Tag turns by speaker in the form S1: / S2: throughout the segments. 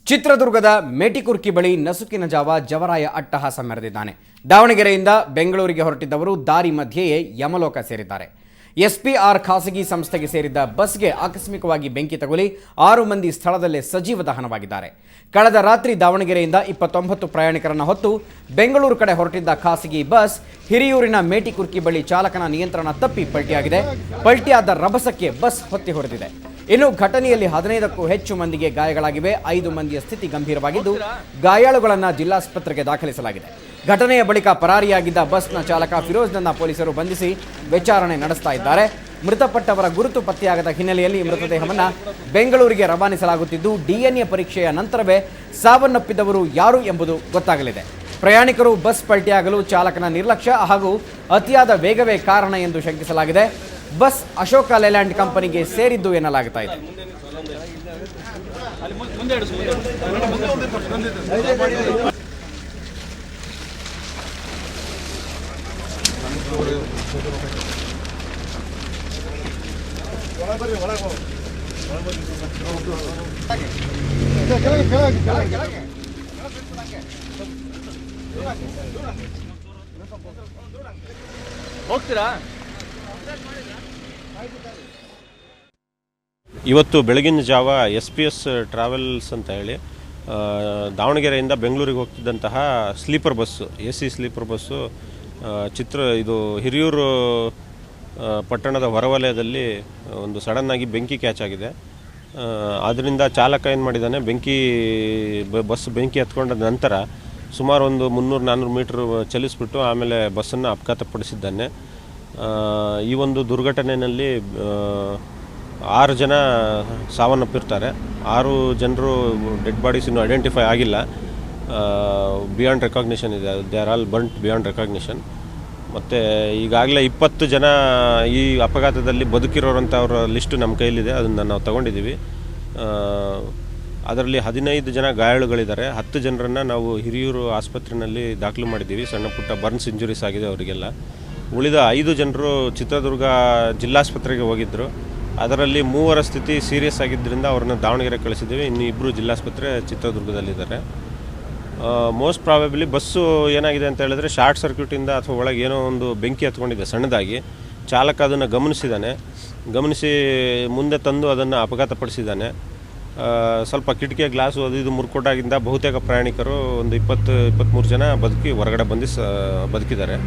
S1: ಚಿತ್ರದುರ್ಗದ ಮೇಟಿಕುರ್ಕಿ ಬಳಿ ನಸುಕಿನ ಜಾವ ಜವರಾಯ ಅಟ್ಟಹಾಸ ಮೆರೆದಿದ್ದಾನೆ. ದಾವಣಗೆರೆಯಿಂದ ಬೆಂಗಳೂರಿಗೆ ಹೊರಟಿದ್ದವರು ದಾರಿ ಮಧ್ಯೆಯೇ ಯಮಲೋಕ ಸೇರಿದ್ದಾರೆ. ಎಸ್ಪಿಆರ್ ಖಾಸಗಿ ಸಂಸ್ಥೆಗೆ ಸೇರಿದ್ದ ಬಸ್ಗೆ ಆಕಸ್ಮಿಕವಾಗಿ ಬೆಂಕಿ ತಗುಲಿ 6 ಮಂದಿ ಸ್ಥಳದಲ್ಲೇ ಸಜೀವ ದಹನವಾಗಿದ್ದಾರೆ. ಕಳೆದ ರಾತ್ರಿ ದಾವಣಗೆರೆಯಿಂದ 29 ಪ್ರಯಾಣಿಕರನ್ನು ಹೊತ್ತು ಬೆಂಗಳೂರು ಕಡೆ ಹೊರಟಿದ್ದ ಖಾಸಗಿ ಬಸ್ ಹಿರಿಯೂರಿನ ಮೇಟಿಕುರ್ಕಿ ಬಳಿ ಚಾಲಕನ ನಿಯಂತ್ರಣ ತಪ್ಪಿ ಪಲ್ಟಿಯಾಗಿದೆ. ಪಲ್ಟಿಯಾದ ರಭಸಕ್ಕೆ ಬಸ್ ಹೊತ್ತಿ ಹೊಡೆದಿದೆ. ಇನ್ನು ಘಟನೆಯಲ್ಲಿ 15ಕ್ಕೂ ಹೆಚ್ಚು ಮಂದಿಗೆ ಗಾಯಗಳಾಗಿವೆ. 5 ಮಂದಿಯ ಸ್ಥಿತಿ ಗಂಭೀರವಾಗಿದ್ದು ಗಾಯಾಳುಗಳನ್ನು ಜಿಲ್ಲಾಸ್ಪತ್ರೆಗೆ ದಾಖಲಿಸಲಾಗಿದೆ. ಘಟನೆಯ ಬಳಿಕ ಪರಾರಿಯಾಗಿದ್ದ ಬಸ್ನ ಚಾಲಕ ಫಿರೋಜ್ನನ್ನ ಪೊಲೀಸರು ಬಂಧಿಸಿ ವಿಚಾರಣೆ ನಡೆಸ್ತಾ ಇದ್ದಾರೆ. ಮೃತಪಟ್ಟವರ ಗುರುತು ಪತ್ತೆಯಾಗದ ಹಿನ್ನೆಲೆಯಲ್ಲಿ ಮೃತದೇಹವನ್ನು ಬೆಂಗಳೂರಿಗೆ ರವಾನಿಸಲಾಗುತ್ತಿದ್ದು ಡಿಎನ್ಎ ಪರೀಕ್ಷೆಯ ನಂತರವೇ ಸಾವನ್ನಪ್ಪಿದವರು ಯಾರು ಎಂಬುದು ಗೊತ್ತಾಗಲಿದೆ. ಪ್ರಯಾಣಿಕರು ಬಸ್ ಪಲ್ಟಿಯಾಗಲು ಚಾಲಕನ ನಿರ್ಲಕ್ಷ್ಯ ಹಾಗೂ ಅತಿಯಾದ ವೇಗವೇ ಕಾರಣ ಎಂದು ಶಂಕಿಸಲಾಗಿದೆ. ಬಸ್ ಅಶೋಕ ಲೇಲ್ಯಾಂಡ್ ಕಂಪನಿಗೆ ಸೇರಿದ್ದು ಎನ್ನಲಾಗುತ್ತಾ ಇದೆ.
S2: ಹೋಗ್ತೀರಾ?
S3: ಇವತ್ತು ಬೆಳಗಿನ ಜಾವ SPS ಟ್ರಾವೆಲ್ಸ್ ಅಂತ ಹೇಳಿ ದಾವಣಗೆರೆಯಿಂದ ಬೆಂಗಳೂರಿಗೆ ಹೋಗ್ತಿದ್ದಂತಹ sleeper bus AC sleeper bus ಇದು ಹಿರಿಯೂರು ಪಟ್ಟಣದ ಹೊರವಲಯದಲ್ಲಿ ಒಂದು ಸಡನ್ನಾಗಿ ಬೆಂಕಿ ಕ್ಯಾಚ್ ಆಗಿದೆ. ಆದ್ದರಿಂದ ಚಾಲಕ ಏನು ಮಾಡಿದ್ದಾನೆ, ಬಸ್ ಬೆಂಕಿ ಹತ್ಕೊಂಡ ನಂತರ ಸುಮಾರು ಒಂದು 300-400 ಮೀಟ್ರ್ ಚಲಿಸ್ಬಿಟ್ಟು ಆಮೇಲೆ ಬಸ್ಸನ್ನು ಅಪಘಾತಪಡಿಸಿದ್ದಾನೆ. ಈ ಒಂದು ದುರ್ಘಟನೆಯಲ್ಲಿ 6 ಜನ ಸಾವನ್ನಪ್ಪಿರ್ತಾರೆ. 6 ಜನರು ಡೆಡ್ ಬಾಡೀಸ್ ಇನ್ನೂ ಐಡೆಂಟಿಫೈ ಆಗಿಲ್ಲ. ಬಿಯಾಂಡ್ ರೆಕಾಗ್ನಿಷನ್ ಇದೆ, they are all burnt beyond recognition. ಮತ್ತು ಈಗಾಗಲೇ 20 ಜನ ಈ ಅಪಘಾತದಲ್ಲಿ ಬದುಕಿರೋರಂಥವ್ರ ಲಿಸ್ಟು ನಮ್ಮ ಕೈಲಿದೆ, ಅದನ್ನು ನಾವು ತಗೊಂಡಿದ್ದೀವಿ. ಅದರಲ್ಲಿ 15 ಜನ ಗಾಯಾಳುಗಳಿದ್ದಾರೆ. 10 ಜನರನ್ನು ನಾವು ಹಿರಿಯೂರು ಆಸ್ಪತ್ರೆಯಲ್ಲಿ ದಾಖಲು ಮಾಡಿದ್ದೀವಿ. ಸಣ್ಣ ಪುಟ್ಟ ಬರ್ನ್ಸ್ ಇಂಜುರೀಸ್ ಆಗಿದೆ ಅವರಿಗೆಲ್ಲ. ಉಳಿದ 5 ಜನರು ಚಿತ್ರದುರ್ಗ ಜಿಲ್ಲಾಸ್ಪತ್ರೆಗೆ ಹೋಗಿದ್ದರು. ಅದರಲ್ಲಿ 3 ಸ್ಥಿತಿ ಸೀರಿಯಸ್ ಆಗಿದ್ದರಿಂದ ಅವ್ರನ್ನ ದಾವಣಗೆರೆ ಕಳಿಸಿದ್ದೀವಿ. ಇನ್ನು 2 ಜಿಲ್ಲಾಸ್ಪತ್ರೆ ಚಿತ್ರದುರ್ಗದಲ್ಲಿದ್ದಾರೆ. ಮೋಸ್ಟ್ ಪ್ರಾಬಬ್ಲಿ ಬಸ್ಸು ಏನಾಗಿದೆ ಅಂತ ಹೇಳಿದ್ರೆ ಶಾರ್ಟ್ ಸರ್ಕ್ಯೂಟಿಂದ ಅಥವಾ ಒಳಗೆ ಏನೋ ಒಂದು ಬೆಂಕಿ ಹತ್ಕೊಂಡಿದೆ ಸಣ್ಣದಾಗಿ. ಚಾಲಕ ಅದನ್ನು ಗಮನಿಸಿ ಮುಂದೆ ತಂದು ಅದನ್ನು ಅಪಘಾತಪಡಿಸಿದ್ದಾನೆ. ಸ್ವಲ್ಪ ಕಿಟಕಿಯ ಗ್ಲಾಸು ಅದು ಇದು ಮುರ್ಕೊಟ್ಟಾಗಿಂದ ಬಹುತೇಕ ಪ್ರಯಾಣಿಕರು ಒಂದು 20-23 ಜನ ಹೊರಗಡೆ ಬದುಕಿದ್ದಾರೆ.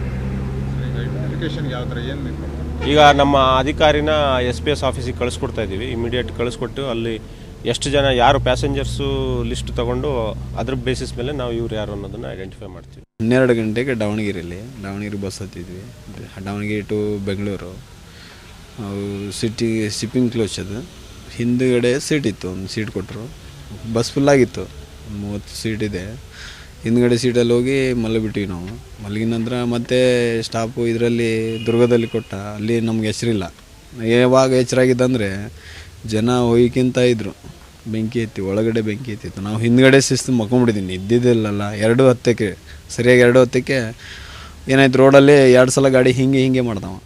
S3: ಈಗ ನಮ್ಮ ಅಧಿಕಾರಿನ SPS ಆಫೀಸಿಗೆ ಕಳಿಸ್ಕೊಡ್ತಾ ಇದ್ದೀವಿ. ಇಮಿಡಿಯೇಟ್ ಕಳಿಸ್ಕೊಟ್ಟು ಅಲ್ಲಿ ಎಷ್ಟು ಜನ ಯಾರು ಪ್ಯಾಸೆಂಜರ್ಸು ಲಿಸ್ಟ್ ತೊಗೊಂಡು ಅದ್ರ ಬೇಸಿಸ್ ಮೇಲೆ ನಾವು ಇವ್ರು ಯಾರು ಅನ್ನೋದನ್ನು ಐಡೆಂಟಿಫೈ ಮಾಡ್ತೀವಿ.
S4: 12 ಗಂಟೆಗೆ ದಾವಣಗೆರೆ ಬಸ್ ಹತ್ತಿದ್ವಿ. Davangere to Bengaluru sleeping coach ಅದು. ಹಿಂದುಗಡೆ ಸೀಟ್ ಇತ್ತು, ಒಂದು ಸೀಟ್ ಕೊಟ್ಟರು. ಬಸ್ ಫುಲ್ಲಾಗಿತ್ತು, 30 ಸೀಟ್ ಇದೆ. ಹಿಂದ್ಗಡೆ ಸೀಟಲ್ಲಿ ಹೋಗಿ ಮಲಗಿಬಿಟ್ವಿ ನಾವು. ಮಲಗಿದ ನಂತರ ಮತ್ತೆ ಸ್ಟಾಪು ಇದರಲ್ಲಿ ದುರ್ಗದಲ್ಲಿ ಕೊಟ್ಟ. ಅಲ್ಲಿ ನಮ್ಗೆ ಹೆಸರಿಲ್ಲ. ಯಾವಾಗ ಎಚ್ಚರಾಗಿದ್ದಂದರೆ ಜನ ಹೋಯ್ಕಿಂತ ಇದ್ದರು. ಒಳಗಡೆ ಬೆಂಕಿ ಎತ್ತಿತ್ತು. ನಾವು ಹಿಂದ್ಗಡೆ ಶಿಸ್ತು ಮಕ್ಕೊಂಬಿಟ್ಟಿದ್ದೀನಿ, ಇದ್ದಿದ್ದಿಲ್ಲಲ್ಲ. 2:10 ಸರಿಯಾಗಿ 2:10 ಏನಾಯ್ತು, ರೋಡಲ್ಲಿ 2 ಸಲ ಗಾಡಿ ಹಿಂಗೆ ಮಾಡ್ದವ.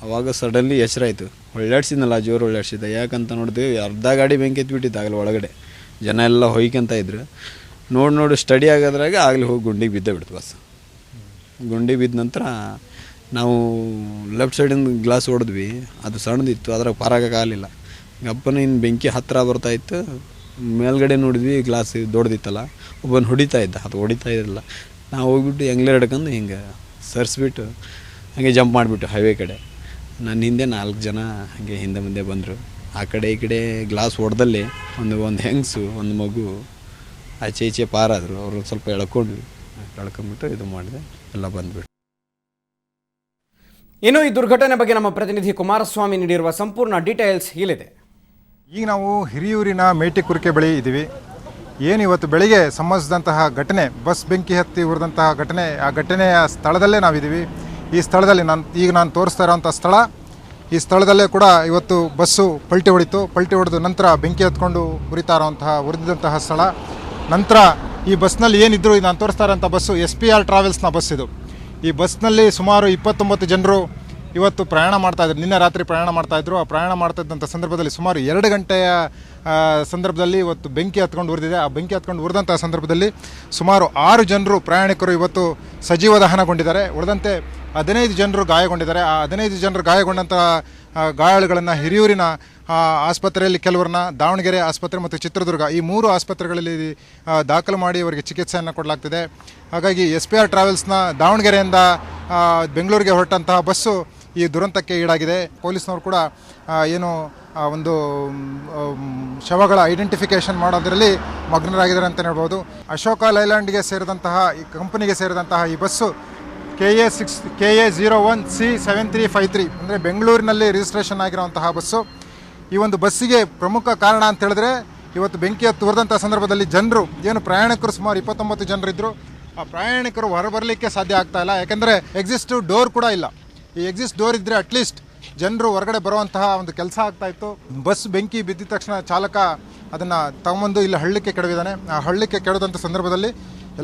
S4: ಅವಾಗ ಸಡನ್ಲಿ ಎಚ್ಚರಾಯಿತು. ಒಳ್ಳಾಡ್ಸಿದ್ನಲ್ಲ, ಜೋರು ಒಳ್ಳಾಡ್ಸಿದ್ದ. ಯಾಕಂತ ನೋಡಿದ್ವಿ, ಅರ್ಧ ಗಾಡಿ ಬೆಂಕಿ ಎತ್ತಿಬಿಟ್ಟಿತ್ತು. ಆಗಲಿ ಒಳಗಡೆ ಜನ ಎಲ್ಲ ಹೊಯ್ಕೊಂತ ಇದ್ರು. ನೋಡಿ ಸ್ಟಡಿ ಆಗೋದ್ರಾಗ ಆಗಲಿ ಹೋಗಿ ಗುಂಡಿಗೆ ಬಿದ್ದು ಬಸ್. ಗುಂಡಿಗೆ ಬಿದ್ದ ನಂತರ ನಾವು ಲೆಫ್ಟ್ ಸೈಡಿಂದ ಗ್ಲಾಸ್ ಹೊಡೆದ್ವಿ. ಅದು ಸಣ್ಣದಿತ್ತು, ಅದ್ರಾಗ ಪಾರಾಗಕ್ಕಾಗಲಿಲ್ಲ. ಗಪ್ಪನ ಇನ್ನು ಬೆಂಕಿ ಹತ್ತಿರ ಬರ್ತಾಯಿತ್ತು. ಮೇಲ್ಗಡೆ ನೋಡಿದ್ವಿ, ಗ್ಲಾಸ್ ದೊಡ್ಡದಿತ್ತಲ್ಲ. ಒಬ್ಬನು ಹೊಡಿತಾ ಇರಲಿಲ್ಲ. ನಾವು ಹೋಗ್ಬಿಟ್ಟು ಎಂಗ್ಲೇ ಹಿಡ್ಕೊಂಡು ಹಿಂಗೆ ಸರಿಸ್ಬಿಟ್ಟು ಹಾಗೆ ಜಂಪ್ ಮಾಡಿಬಿಟ್ಟು ಹೈವೇ ಕಡೆ. ನನ್ನ ಹಿಂದೆ 4 ಜನ ಹಾಗೆ ಹಿಂದೆ ಮುಂದೆ ಬಂದರು. ಆ ಕಡೆ ಈ ಕಡೆ ಗ್ಲಾಸ್ ಹೊಡೆದಲ್ಲಿ ಒಂದು ಹೆಂಗಸು, ಒಂದು ಮಗು ಆಚೆ ಪಾರಾದರು. ಅವರು ಸ್ವಲ್ಪ ಎಳ್ಕೊಂಡ್ಬಿಟ್ಟು ಇದು ಮಾಡಿದೆ, ಎಲ್ಲ ಬಂದ್ಬಿಟ್ಟು.
S1: ಇನ್ನು ಈ ದುರ್ಘಟನೆ ಬಗ್ಗೆ ನಮ್ಮ ಪ್ರತಿನಿಧಿ ಕುಮಾರಸ್ವಾಮಿ ನೀಡಿರುವ ಸಂಪೂರ್ಣ ಡೀಟೇಲ್ಸ್ ಇಲ್ಲಿದೆ.
S5: ಈಗ ನಾವು ಹಿರಿಯೂರಿನ ಮೇಟಿಕುರ್ಕೆ ಬಳಿ ಇದ್ದೀವಿ. ಏನು ಇವತ್ತು ಬೆಳಿಗ್ಗೆ ಸಂಭವಿಸಿದಂತಹ ಘಟನೆ, ಬಸ್ ಬೆಂಕಿ ಹತ್ತಿ ಉರಿದಂತಹ ಘಟನೆ, ಆ ಘಟನೆಯ ಸ್ಥಳದಲ್ಲೇ ನಾವಿದ್ದೀವಿ. ಈ ಸ್ಥಳದಲ್ಲಿ ನಾನು ತೋರಿಸ್ತಾ ಇರೋವಂಥ ಸ್ಥಳ, ಈ ಸ್ಥಳದಲ್ಲೇ ಕೂಡ ಇವತ್ತು ಬಸ್ಸು ಪಲ್ಟಿ ಹೊಡೆದು ನಂತರ ಬೆಂಕಿ ಹತ್ಕೊಂಡು ಉರಿದಿದ್ದಂತಹ ಸ್ಥಳ. ನಂತರ ಈ ಬಸ್ನಲ್ಲಿ ಏನಿದ್ರು, ನಾನು ತೋರಿಸ್ತಾ ಇರೋಂಥ ಬಸ್ಸು SPR ಟ್ರಾವೆಲ್ಸ್ನ ಬಸ್ ಇದು. ಈ ಬಸ್ನಲ್ಲಿ ಸುಮಾರು 29 ಜನರು ಇವತ್ತು ಪ್ರಯಾಣ ಮಾಡ್ತಾಯಿದ್ರು, ನಿನ್ನೆ ರಾತ್ರಿ ಪ್ರಯಾಣ ಮಾಡ್ತಾಯಿದ್ರು. ಆ ಪ್ರಯಾಣ ಮಾಡ್ತಾಯಿದ್ದಂಥ ಸಂದರ್ಭದಲ್ಲಿ ಸುಮಾರು 2 ಗಂಟೆಯ ಸಂದರ್ಭದಲ್ಲಿ ಇವತ್ತು ಬೆಂಕಿ ಹತ್ಕೊಂಡು ಉರಿದಿದೆ. ಆ ಬೆಂಕಿ ಹತ್ಕೊಂಡು ಉರಿದಂಥ ಸಂದರ್ಭದಲ್ಲಿ ಸುಮಾರು 6 ಜನರು ಪ್ರಯಾಣಿಕರು ಇವತ್ತು ಸಜೀವ ದಹನಗೊಂಡಿದ್ದಾರೆ. ಉಳಿದಂತೆ 15 ಜನರು ಗಾಯಗೊಂಡಿದ್ದಾರೆ. ಆ 15 ಜನರು ಗಾಯಗೊಂಡಂಥ ಗಾಯಾಳುಗಳನ್ನು ಹಿರಿಯೂರಿನ ಆಸ್ಪತ್ರೆಯಲ್ಲಿ, ಕೆಲವರನ್ನ ದಾವಣಗೆರೆ ಆಸ್ಪತ್ರೆ ಮತ್ತು ಚಿತ್ರದುರ್ಗ ಈ 3 ಆಸ್ಪತ್ರೆಗಳಲ್ಲಿ ದಾಖಲು ಮಾಡಿ ಅವರಿಗೆ ಚಿಕಿತ್ಸೆಯನ್ನು ಕೊಡಲಾಗ್ತಿದೆ. ಹಾಗಾಗಿ SPR ಟ್ರಾವೆಲ್ಸ್ನ ದಾವಣಗೆರೆಯಿಂದ ಬೆಂಗಳೂರಿಗೆ ಹೊರಟಂತಹ ಬಸ್ಸು ಈ ದುರಂತಕ್ಕೆ ಈಡಾಗಿದೆ. ಪೊಲೀಸ್ನವರು ಕೂಡ ಏನು ಒಂದು ಶವಗಳ ಐಡೆಂಟಿಫಿಕೇಷನ್ ಮಾಡೋದರಲ್ಲಿ ಮಗ್ನರಾಗಿದ್ದಾರೆ ಅಂತ ಹೇಳ್ಬೋದು. ಅಶೋಕ ಲೈಲ್ಯಾಂಡ್ಗೆ ಸೇರಿದಂತಹ ಈ ಕಂಪನಿಗೆ ಸೇರಿದಂತಹ ಈ ಬಸ್ಸು KA01C7353 ಅಂದರೆ ಬೆಂಗಳೂರಿನಲ್ಲಿ ರಿಜಿಸ್ಟ್ರೇಷನ್ ಆಗಿರುವಂತಹ ಬಸ್ಸು. ಈ ಒಂದು ಬಸ್ಸಿಗೆ ಪ್ರಮುಖ ಕಾರಣ ಅಂತ ಹೇಳಿದ್ರೆ ಇವತ್ತು ಬೆಂಕಿ ಹತ್ತು ಉರಿದಂಥ ಸಂದರ್ಭದಲ್ಲಿ ಜನರು ಏನು ಪ್ರಯಾಣಿಕರು ಸುಮಾರು 29 ಜನರಿದ್ದರು. ಆ ಪ್ರಯಾಣಿಕರು ಹೊರಬರಲಿಕ್ಕೆ ಸಾಧ್ಯ ಆಗ್ತಾ ಇಲ್ಲ, ಯಾಕೆಂದರೆ ಎಕ್ಸಿಸ್ಟ್ ಡೋರ್ ಕೂಡ ಇಲ್ಲ. ಈ ಎಕ್ಸಿಸ್ಟ್ ಡೋರ್ ಇದ್ದರೆ ಅಟ್ಲೀಸ್ಟ್ ಜನರು ಹೊರಗಡೆ ಬರುವಂತಹ ಒಂದು ಕೆಲಸ ಆಗ್ತಾಯಿತ್ತು. ಬಸ್ ಬೆಂಕಿ ಬಿದ್ದಿದ ತಕ್ಷಣ ಚಾಲಕ ಅದನ್ನು ತಗೊಂಬಂದು ಇಲ್ಲಿ ಹಳ್ಳಕ್ಕೆ ಕೆಡವಿದ್ದಾನೆ. ಆ ಹಳ್ಳಕ್ಕೆ ಕೆಡದಂಥ ಸಂದರ್ಭದಲ್ಲಿ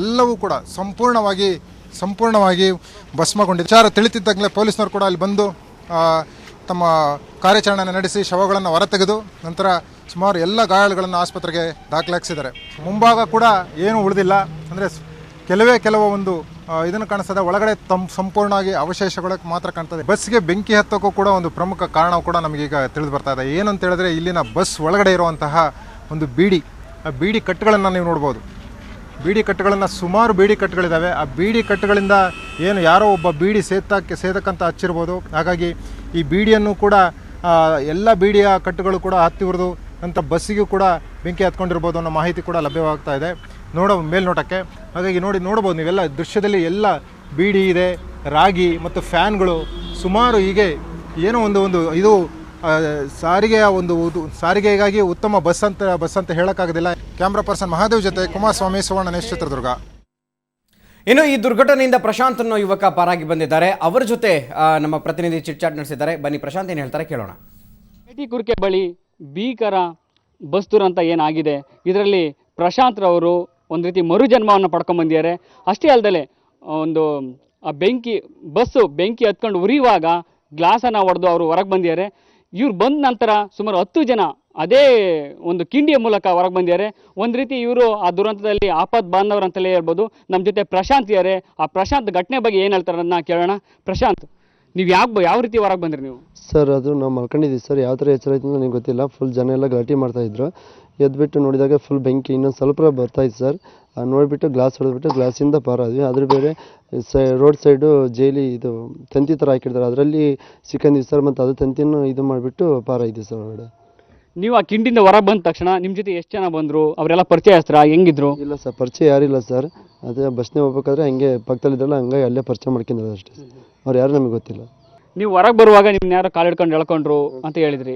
S5: ಎಲ್ಲವೂ ಕೂಡ ಸಂಪೂರ್ಣವಾಗಿ ಭಸ್ಮಗೊಂಡಿದೆ. ವಿಚಾರ ತಿಳಿತಿದ್ದಾಗಲೇ ಪೊಲೀಸ್ನವರು ಕೂಡ ಅಲ್ಲಿ ಬಂದು ತಮ್ಮ ಕಾರ್ಯಾಚರಣೆ ನಡೆಸಿ ಶವಗಳನ್ನು ಹೊರತೆಗೆದು ನಂತರ ಸುಮಾರು ಎಲ್ಲ ಗಾಯಾಳುಗಳನ್ನು ಆಸ್ಪತ್ರೆಗೆ ದಾಖಲಿಸಿದ್ದಾರೆ. ಮುಂಭಾಗ ಕೂಡ ಏನೂ ಉಳಿದಿಲ್ಲ, ಅಂದರೆ ಕೆಲವು ಒಂದು ಇದನ್ನು ಕಾಣಿಸ್ತದೆ, ಒಳಗಡೆ ಸಂಪೂರ್ಣವಾಗಿ ಅವಶೇಷಗಳು ಮಾತ್ರ ಕಾಣ್ತದೆ. ಬಸ್ಗೆ ಬೆಂಕಿ ಹತ್ತೋಕ್ಕೂ ಕೂಡ ಒಂದು ಪ್ರಮುಖ ಕಾರಣ ಕೂಡ ನಮಗೀಗ ತಿಳಿದು ಬರ್ತಾ ಇದೆ. ಏನು ಅಂತ ಹೇಳಿದ್ರೆ ಇಲ್ಲಿನ ಬಸ್ ಒಳಗಡೆ ಇರುವಂತಹ ಒಂದು ಆ ಬೀಡಿ ಕಟ್ಟುಗಳನ್ನು ನೀವು ನೋಡ್ಬೋದು. ಬೀಡಿ ಕಟ್ಟುಗಳನ್ನು ಸುಮಾರು ಬೀಡಿ ಕಟ್ಟುಗಳಿದ್ದಾವೆ. ಆ ಬೀಡಿ ಕಟ್ಟುಗಳಿಂದ ಏನು ಯಾರೋ ಒಬ್ಬ ಬೀಡಿ ಸೇದಕ್ಕಂತ ಹಚ್ಚಿರ್ಬೋದು. ಹಾಗಾಗಿ ಈ ಬೀಡಿಯನ್ನು ಕೂಡ ಎಲ್ಲ ಬೀಡಿಯ ಕಟ್ಟುಗಳು ಕೂಡ ಹತ್ತಿ ಉರಿದು ನಂತರ ಬಸ್ಸಿಗೂ ಕೂಡ ಬೆಂಕಿ ಹತ್ಕೊಂಡಿರ್ಬೋದು ಅನ್ನೋ ಮಾಹಿತಿ ಕೂಡ ಲಭ್ಯವಾಗ್ತಾ ಇದೆ ಮೇಲ್ನೋಟಕ್ಕೆ. ಹಾಗಾಗಿ ನೋಡ್ಬೋದು ನೀವೆಲ್ಲ ದೃಶ್ಯದಲ್ಲಿ ಎಲ್ಲ ಬೀಡಿ ಇದೆ, ರಾಗಿ ಮತ್ತು ಫ್ಯಾನ್ಗಳು ಸುಮಾರು ಹೀಗೆ ಏನೋ ಒಂದು ಇದು ಸಾರಿಗೆಗಾಗಿ ಉತ್ತಮ ಬಸ್ ಅಂತ ಹೇಳೋಕ್ಕಾಗೋದಿಲ್ಲ. ಕ್ಯಾಮ್ರಾ ಪರ್ಸನ್ ಮಹಾದೇವ್ ಜೊತೆ ಕುಮಾರಸ್ವಾಮಿ, ಸುವರ್ಣ ನ್ಯೂಸ್, ಚಿತ್ರದುರ್ಗ.
S1: ಇನ್ನು ಈ ದುರ್ಘಟನೆಯಿಂದ ಪ್ರಶಾಂತ್ ಅನ್ನೋ ಯುವಕ ಪಾರಾಗಿ ಬಂದಿದ್ದಾರೆ. ಅವರ ಜೊತೆ ನಮ್ಮ ಪ್ರತಿನಿಧಿ ಚಿಟ್ಚಾಟ್ ನಡೆಸಿದ್ದಾರೆ. ಬನ್ನಿ ಪ್ರಶಾಂತ್ ಏನು ಹೇಳ್ತಾರೆ ಕೇಳೋಣ.
S2: ಮೇಟಿಕುರ್ಕೆ ಬಳಿ ಭೀಕರ ಬಸ್ ದುರಂತ ಏನಾಗಿದೆ, ಇದರಲ್ಲಿ ಪ್ರಶಾಂತ್ ರವರು ಒಂದು ರೀತಿ ಮರುಜನ್ಮವನ್ನು ಪಡ್ಕೊಂಡ್ಬಂದಿದ್ದಾರೆ. ಅಷ್ಟೇ ಅಲ್ಲದೆ ಒಂದು ಬಸ್ಸು ಬೆಂಕಿ ಹತ್ಕೊಂಡು ಉರಿಯುವಾಗ ಗ್ಲಾಸನ್ನು ಹೊಡೆದು ಅವರು ಹೊರಗೆ ಬಂದಿದ್ದಾರೆ. ಇವ್ರು ಬಂದ ನಂತರ ಸುಮಾರು 10 ಜನ ಅದೇ ಒಂದು ಕಿಂಡಿಯ ಮೂಲಕ ಹೊರಗೆ ಬಂದಿದ್ದಾರೆ. ಒಂದು ರೀತಿ ಇವರು ಆ ದುರಂತದಲ್ಲಿ ಆಪತ್ ಬಾಂಧವರು ಅಂತಲೇ ಹೇಳ್ಬೋದು. ನಮ್ಮ ಜೊತೆ ಪ್ರಶಾಂತ್ ಇದ್ದಾರೆ. ಆ ಪ್ರಶಾಂತ್ ಘಟನೆ ಬಗ್ಗೆ ಏನು ಹೇಳ್ತಾರೆ ಅದನ್ನ ಕೇಳೋಣ. ಪ್ರಶಾಂತ್, ನೀವು ಯಾವ ರೀತಿ ಹೊರಗೆ ಬಂದ್ರಿ ನೀವು?
S6: ಸರ್, ಅದು ನಾವು ಮಲ್ಕೊಂಡಿದ್ದೀವಿ ಸರ್. ಯಾವ ಥರ ಎಚ್ಚರ ಆಯ್ತು ನನಗೆ ಗೊತ್ತಿಲ್ಲ. ಫುಲ್ ಜನ ಎಲ್ಲ ಗಲಾಟೆ ಮಾಡ್ತಾಯಿದ್ರು. ಎದ್ಬಿಟ್ಟು ನೋಡಿದಾಗ ಫುಲ್ ಬೆಂಕಿ ಇನ್ನೊಂದು ಸ್ವಲ್ಪ ಬರ್ತಾಯಿತ್ತು ಸರ್. ನೋಡಿಬಿಟ್ಟು ಗ್ಲಾಸ್ ಹೊಡೆದ್ಬಿಟ್ಟು ಗ್ಲಾಸಿಂದ ಪಾರಾದ್ವಿ. ಅದ್ರ ಬೇರೆ ರೋಡ್ ಸೈಡು ಜೈಲಿ ಇದು ತಂತಿ ಥರ ಹಾಕಿರ್ತಾರೆ, ಅದರಲ್ಲಿ ಸಿಕ್ಕಂದಿವಿ ಸರ್. ಮತ್ತು ಅದು ತಂತಿನೂ ಇದು ಮಾಡಿಬಿಟ್ಟು ಪಾರಾಯಿದ್ವಿ ಸರ್ ಹೊರಗಡೆ.
S2: ನೀವು ಆ ಕಿಂಡಿಯಿಂದ ಹೊರಗೆ ಬಂದ ತಕ್ಷಣ ನಿಮ್ಮ ಜೊತೆ ಎಷ್ಟು ಜನ ಬಂದರು? ಅವರೆಲ್ಲ ಪರಿಚಯಸ್ತ್ರ ಹೆಂಗಿದ್ರು?
S6: ಇಲ್ಲ ಸರ್, ಪರಿಚಯ ಯಾರಿಲ್ಲ ಸರ್. ಅದೇ ಬಸ್ನೇ ಹೋಗ್ಬೇಕಾದ್ರೆ ಹಂಗೆ ಪಕ್ಕದಲ್ಲಿದ್ರಲ್ಲ, ಹಂಗಾಗಿ ಅಲ್ಲೇ ಪರಿಚಯ ಮಾಡ್ಕೊಂಡಿರೋದು ಅಷ್ಟೇ. ಅವ್ರು ಯಾರು ನಮಗೆ ಗೊತ್ತಿಲ್ಲ.
S2: ನೀವು ಹೊರಗೆ ಬರುವಾಗ ನಿಮ್ನ ಯಾರೋ ಕಾಲು ಹಿಡ್ಕೊಂಡು ಎಳ್ಕೊಂಡ್ರು ಅಂತ ಹೇಳಿದ್ರಿ.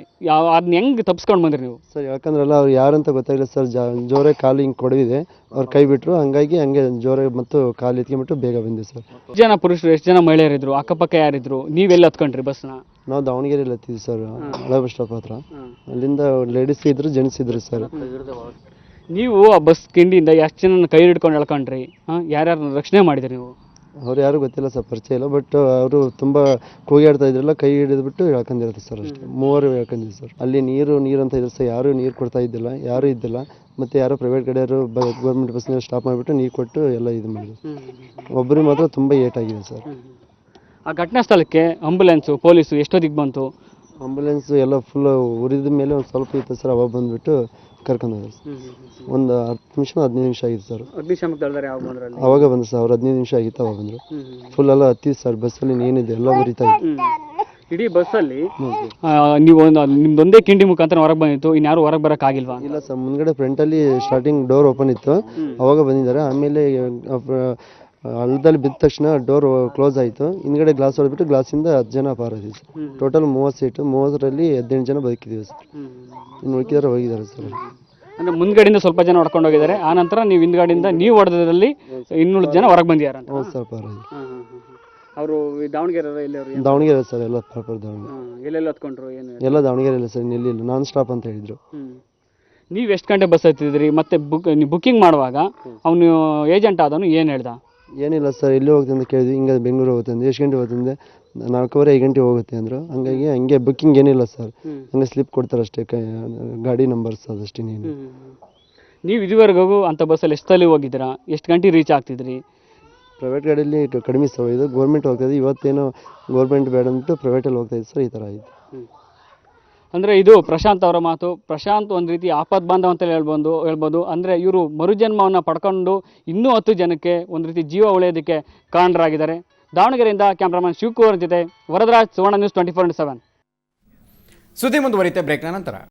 S2: ಅದನ್ನ ಹೆಂಗೆ ತಪ್ಪಿಸ್ಕೊಂಡು ಬಂದ್ರಿ ನೀವು?
S6: ಸರ್, ಯಾಕಂದ್ರಲ್ಲ ಅವ್ರು ಯಾರಂತ ಗೊತ್ತಾಗಿಲ್ಲ ಸರ್. ಜೋರೇ ಕಾಲು ಹಿಂಗೆ ಕೊಡವಿದೆ, ಅವ್ರು ಕೈ ಬಿಟ್ಟರು. ಹಂಗಾಗಿ ಹಂಗೆ ಜೋರೇ ಮತ್ತು ಕಾಲು ಎತ್ಕೊಂಡ್ಬಿಟ್ಟು ಬೇಗ ಬಂದ್ವಿ ಸರ್.
S2: ಎಷ್ಟು ಜನ ಪುರುಷರು, ಎಷ್ಟು ಜನ ಮಹಿಳೆಯರಿದ್ರು? ಅಕ್ಕಪಕ್ಕ ಯಾರಿದ್ರು? ನೀವೆಲ್ಲ ಹತ್ಕೊಂಡ್ರಿ ಬಸ್ನ?
S6: ನಾವು ದಾವಣಗೆರೆಯಲ್ಲಿ ಹತ್ತಿದ್ವಿ ಸರ್, ಹಳೆ ಬಸ್ ಸ್ಟಾಪ್ ಹತ್ರ. ಅಲ್ಲಿಂದ ಲೇಡೀಸ್ ಇದ್ರು, ಜೆಂಟ್ಸ್ ಇದ್ರು ಸರ್.
S2: ನೀವು ಆ ಬಸ್ ಕಿಂಡಿಯಿಂದ ಎಷ್ಟು ಜನ ಕೈ ಹಿಡ್ಕೊಂಡು ಎಳ್ಕೊಂಡ್ರಿ? ಯಾರ್ಯಾರನ್ನ ರಕ್ಷಣೆ ಮಾಡಿದ್ರಿ ನೀವು?
S6: ಅವ್ರು ಯಾರು ಗೊತ್ತಿಲ್ಲ ಸರ್, ಪರಿಚಯ ಇಲ್ಲ. ಬಟ್ ಅವರು ತುಂಬ ಕೂಗಾಡ್ತಾ ಇದ್ರಲ್ಲ, ಕೈ ಹಿಡಿದ್ಬಿಟ್ಟು ಹೇಳ್ಕೊಂಡಿರುತ್ತೆ ಸರ್. ಅಷ್ಟೇ, 3 ಹೇಳ್ಕೊಂಡಿದ್ವಿ ಸರ್. ಅಲ್ಲಿ ನೀರು ಅಂತ ಇದ್ರು ಸರ್. ಯಾರು ನೀರು ಕೊಡ್ತಾ ಇದ್ದಿಲ್ಲ, ಯಾರೂ ಇದ್ದಿಲ್ಲ. ಮತ್ತು ಯಾರೋ ಪ್ರೈವೇಟ್ ಕಡೆಯವರು ಗೌರ್ಮೆಂಟ್ ಬಸ್ನ ಸ್ಟಾಪ್ ಮಾಡಿಬಿಟ್ಟು ನೀರು ಕೊಟ್ಟು ಎಲ್ಲ ಇದು ಮಾಡಿದ್ರು. ಒಬ್ಬರಿಗೆ ಮಾತ್ರ ತುಂಬ ಏಟಾಗಿದೆ ಸರ್.
S2: ಆ ಘಟನಾ ಸ್ಥಳಕ್ಕೆ ಆಂಬುಲೆನ್ಸು, ಪೊಲೀಸು ಎಷ್ಟೊತ್ತಿಗೆ ಬಂತು?
S6: ಆಂಬುಲೆನ್ಸು ಎಲ್ಲ ಫುಲ್ ಉರಿದ ಮೇಲೆ ಒಂದು ಸ್ವಲ್ಪ ಇತ್ತು ಸರ್. ಅವಾಗ ಬಂದುಬಿಟ್ಟು ಕರ್ಕೊಂಡೋದ್ರು ಸರ್. ಒಂದು 10 ನಿಮಿಷ 15 ನಿಮಿಷ ಆಗಿತ್ತು ಸರ್. ಅವಾಗ ಬಂದ್ರು ಸರ್. ಅವ್ರು 15 ನಿಮಿಷ ಆಗಿತ್ತು, ಅವಾಗ ಬಂದರು. ಫುಲ್ ಎಲ್ಲ ಹತ್ತಿ ಸರ್. ಬಸ್ಸಲ್ಲಿ ಏನಿದೆ ಎಲ್ಲ ಉರಿತಾ ಇತ್ತು.
S2: ಇಡೀ ಬಸ್ಸಲ್ಲಿ ನೀವು ನಿಮ್ದೊಂದೇ ಕಿಂಡಿ ಮುಖಾಂತರ ಹೊರಗೆ ಬಂದಿತ್ತು, ಇನ್ಯಾರು ಹೊರಗೆ ಬರೋಕ್ಕಾಗಿಲ್ವಾ?
S6: ಇಲ್ಲ ಸರ್, ಮುಂದ್ಗಡೆ ಫ್ರಂಟಲ್ಲಿ ಸ್ಟಾರ್ಟಿಂಗ್ ಡೋರ್ ಓಪನ್ ಇತ್ತು, ಅವಾಗ ಬಂದಿದ್ದಾರೆ. ಆಮೇಲೆ ಹಳ್ಳದಲ್ಲಿ ಬಿದ್ದ ತಕ್ಷಣ ಡೋರ್ ಕ್ಲೋಸ್ ಆಯಿತು. ಹಿಂದ್ಗಡೆ ಗ್ಲಾಸ್ ಹೊಡೆದ್ಬಿಟ್ಟು ಗ್ಲಾಸಿಂದ 10 ಜನ ಪಾರಾದ್ವಿ ಸರ್. ಟೋಟಲ್ 30 ಸೀಟು, 30ರಲ್ಲಿ 18 ಜನ ಬದುಕಿದ್ದೀವಿ ಸರ್. ಇನ್ನು ಉಳಿಕಿದಾರೆ ಹೋಗಿದ್ದಾರೆ ಸರ್.
S2: ಅಂದರೆ ಮುಂದ್ಗಡೆಯಿಂದ ಸ್ವಲ್ಪ ಜನ ಹೊಡ್ಕೊಂಡು ಹೋಗಿದ್ದಾರೆ. ಆ ನಂತರ ನೀವು ಹಿಂದ್ಗಡೆಯಿಂದ ನೀವು ಹೊಡೆದ್ರಲ್ಲಿ 200 ಜನ ಹೊರಗೆ ಬಂದಿದ್ದಾರೆ?
S6: ಹೌದು ಸರ್, ಪಾರಾದ್ವಿ.
S2: ಅವರು ದಾವಣಗೆರೆ
S6: ದಾವಣಗೆರೆ ಸರ್. ಎಲ್ಲ ಪ್ರಾಪರ್ ದಾವಣಗೆರೆ.
S2: ಎಲ್ಲೆಲ್ಲ ಹತ್ಕೊಂಡ್ರು? ಏನು
S6: ಎಲ್ಲ ದಾವಣಗೆರೆ ಸರ್. ಎಲ್ಲಿಲ್ಲ, ನಾನ್ ಸ್ಟಾಪ್ ಅಂತ ಹೇಳಿದ್ರು.
S2: ನೀವು ಎಷ್ಟು ಗಂಟೆ ಬಸ್ ಹತ್ತಿದ್ರಿ? ಮತ್ತೆ ನೀವು ಬುಕ್ಕಿಂಗ್ ಮಾಡುವಾಗ ಅವನು ಏಜೆಂಟ್ ಆದವನು ಏನು ಹೇಳ್ದ?
S6: ಏನಿಲ್ಲ ಸರ್, ಎಲ್ಲಿ ಹೋಗ್ತಂದು ಕೇಳಿದ್ವಿ. ಹಿಂಗೆ ಬೆಂಗಳೂರು ಹೋಗ್ತಂದೆ. ಎಷ್ಟು ಗಂಟೆ ಹೋಗ್ತಂದೆ? 4:15 5 ಗಂಟೆ ಹೋಗುತ್ತೆ ಅಂದರು. ಹಂಗಾಗಿ ಹಂಗೆ ಬುಕ್ಕಿಂಗ್ ಏನಿಲ್ಲ ಸರ್, ಹಂಗೆ ಸ್ಲಿಪ್ ಕೊಡ್ತಾರೆ ಅಷ್ಟೇ, ಗಾಡಿ ನಂಬರ್ಸ್ ಅದಷ್ಟೇ.
S2: ನೀವು ಇದುವರೆಗೂ ಅಂಥ ಬಸ್ಸಲ್ಲಿ ಎಷ್ಟು ಸಲ ಹೋಗಿದ್ದೀರಾ? ಎಷ್ಟು ಗಂಟೆ ರೀಚ್ ಆಗ್ತಿದ್ರಿ?
S6: ಪ್ರೈವೇಟ್ ಗಾಡಿಯಲ್ಲಿ ಕಡಿಮೆ ಸರ್, ಇದು ಗೌರ್ಮೆಂಟ್ ಹೋಗ್ತಾಯಿದೆ. ಇವತ್ತೇನೋ ಗೌರ್ಮೆಂಟ್ ಬೇಡ ಅಂದ್ಬಿಟ್ಟು ಪ್ರೈವೇಟಲ್ಲಿ ಹೋಗ್ತಾಯಿದೆ ಸರ್, ಈ ಥರ ಆಯಿತು.
S2: ಅಂದರೆ ಇದು ಪ್ರಶಾಂತ್ ಅವರ ಮಾತು. ಪ್ರಶಾಂತ್ ಒಂದು ರೀತಿ ಆಪತ್ ಬಾಂಧವ ಅಂತಲೇ ಹೇಳ್ಬೋದು. ಅಂದರೆ ಇವರು ಮರುಜನ್ಮವನ್ನು ಪಡ್ಕೊಂಡು ಇನ್ನೂ 10 ಜನಕ್ಕೆ ಒಂದು ರೀತಿ ಜೀವ ಉಳಿಯೋದಕ್ಕೆ ಕಾರಣರಾಗಿದ್ದಾರೆ. ದಾವಣಗೆರೆಯಿಂದ ಕ್ಯಾಮ್ರಾಮನ್ ಶಿವಕುಮಾರ್ ಜೊತೆ ವರದರಾಜ್, ಸುವರ್ಣ ನ್ಯೂಸ್ 24/7.
S1: ಸುದ್ದಿ ಮುಂದುವರಿಯುತ್ತೆ ಬ್ರೇಕ್ನ ನಂತರ.